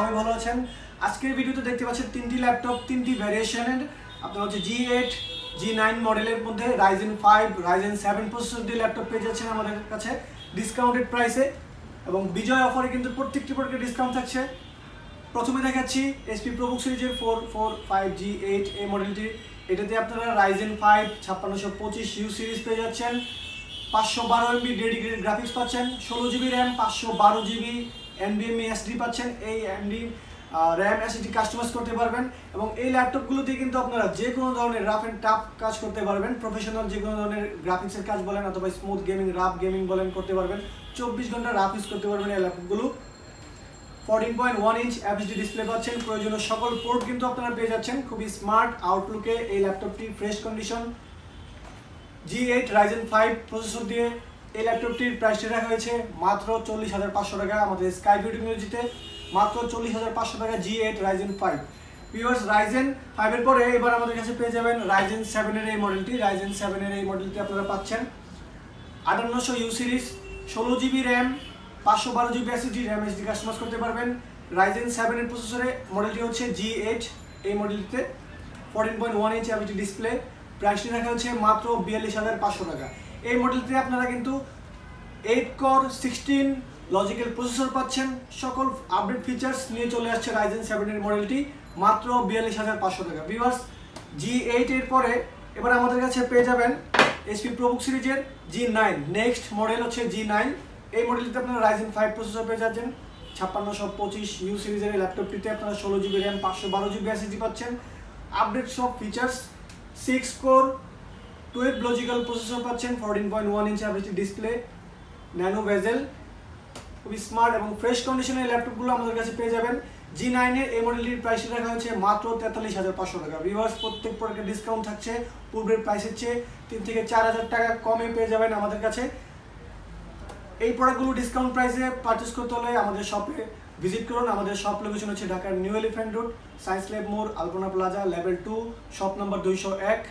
সবাই ভালো আছেন। আজকের ভিডিওতে দেখতে পাচ্ছেন তিনটি ল্যাপটপ, তিনটি ভ্যারিয়েশনের। আপনার হচ্ছে G8, G9 মডেলের মধ্যে Ryzen 5, Ryzen 7 প্রসেসর দিয়ে ল্যাপটপ পেয়ে যাচ্ছেন আমাদের কাছে ডিসকাউন্টেড প্রাইসে, এবং বিজয় অফারে কিন্তু প্রত্যেকটি প্রোডাক্টে ডিসকাউন্ট থাকছে। প্রথমে দেখাচ্ছি HP ProBook সিরিজের 445G8 এই মডেলটি। এটাতে আপনারা Ryzen 5 5625U সিরিজ পেয়ে যাচ্ছেন, 512 MB ডেডিকেটেড গ্রাফিক্স পাচ্ছেন, 16GB RAM, 512GB NVMe SSD পাচ্ছেন। এই র্যাম SSD কাস্টমাইজ করতে পারবেন, এবং এই ল্যাপটপগুলোতে কিন্তু আপনারা যে কোনো ধরনের রাফ অ্যান্ড টাফ কাজ করতে পারবেন। প্রফেশনাল যে কোনো ধরনের গ্রাফিক্সের কাজ বলেন অথবা স্মুথ গেমিং, রাফ গেমিং বলেন করতে পারবেন। 24 ঘন্টা রাফ ইউজ করতে পারবেন এই ল্যাপটপগুলো। 14.1 ইঞ্চ FHD ডিসপ্লে পাচ্ছেন, প্রয়োজনীয় সকল পোর্ট কিন্তু আপনারা পেয়ে যাচ্ছেন। খুবই স্মার্ট আউটলুকে এই ল্যাপটপটি, fresh condition. G8 Ryzen 5 processor দিয়ে এই ল্যাপটপটির প্রাইসটি রাখা হয়েছে মাত্র 40,500 টাকা আমাদের স্কাইভিউ টেকনোলজিতে, মাত্র 40,500 টাকা G8 Ryzen 5। ভিউয়ার্স, Ryzen 5 এর পরে এবার আমাদের কাছে পেয়ে যাবেন Ryzen 7 এর এই মডেলটি। Ryzen 7 এর এই মডেলটি আপনারা পাচ্ছেন 5800U series, 16GB RAM, 512GB SSD RAM SSD customize করতে পারবেন। Ryzen 7 এর প্রসেসরে মডেলটি হচ্ছে G8 এই মডেলটিতে, 14.1 ইঞ্চ FHD ডিসপ্লে, প্রাইসটি রাখা হচ্ছে মাত্র 42,500 টাকা। এই মডেলটিতে আপনারা কিন্তু 8 কোর 16 লজিক্যাল প্রসেসর পাচ্ছেন। সকল আপডেট ফিচার্স নিয়ে চলে আসছে Ryzen 7 এর মডেলটি, মাত্র 42,500 টাকা। ভিউয়ার্স, G8 এর পরে এবার আমাদের কাছে পেয়ে যাবেন HP ProBook সিরিজের G9। নেক্সট মডেল হচ্ছে G9। এই মডেলটিতে আপনারা Ryzen 5 প্রসেসর পেয়ে যাচ্ছেন। 5625U সিরিজের এই ল্যাপটপটিতে আপনারা 16GB র্যাম, 512GB SSD পাচ্ছেন। আপডেট সব ফিচার্স, 6 কোর 12 লজিক্যাল প্রসেসর পাচ্ছেন, 14.1 ইঞ্চ FHD ডিসপ্লে, ন্যানো বেজেল, খুবই স্মার্ট এবং ফ্রেশ কন্ডিশনের ল্যাপটপগুলো আমাদের কাছে পেয়ে যাবেন। G9 এর এই মডেলটির প্রাইস রাখা হয়েছে মাত্র 43,500 টাকা। ভিউয়ার্স, প্রত্যেক প্রোডাক্টে ডিসকাউন্ট থাকছে, পূর্বের প্রাইসের চেয়ে 3 থেকে 4,000 টাকা কমে পেয়ে যাবেন আমাদের কাছে। এই প্রোডাক্টগুলো ডিসকাউন্ট প্রাইসে পারচেস করতে হলে আমাদের শপে ভিজিট করুন। আমাদের শপ লোকেশন হচ্ছে ঢাকার new elephant road, science lab মোড়, আলপনা প্লাজা, লেভেল 2, শপ নাম্বার 201,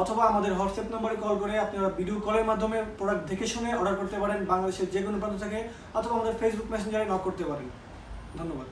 অথবা আমাদের হোয়াটসঅ্যাপ নম্বরে কল করে আপনারা ভিডিও কলের মাধ্যমে প্রোডাক্ট দেখে শুনে অর্ডার করতে পারেন বাংলাদেশের যে কোনো প্রান্ত থেকে, অথবা আমাদের ফেসবুক মেসেঞ্জারে নক করতে পারেন। ধন্যবাদ।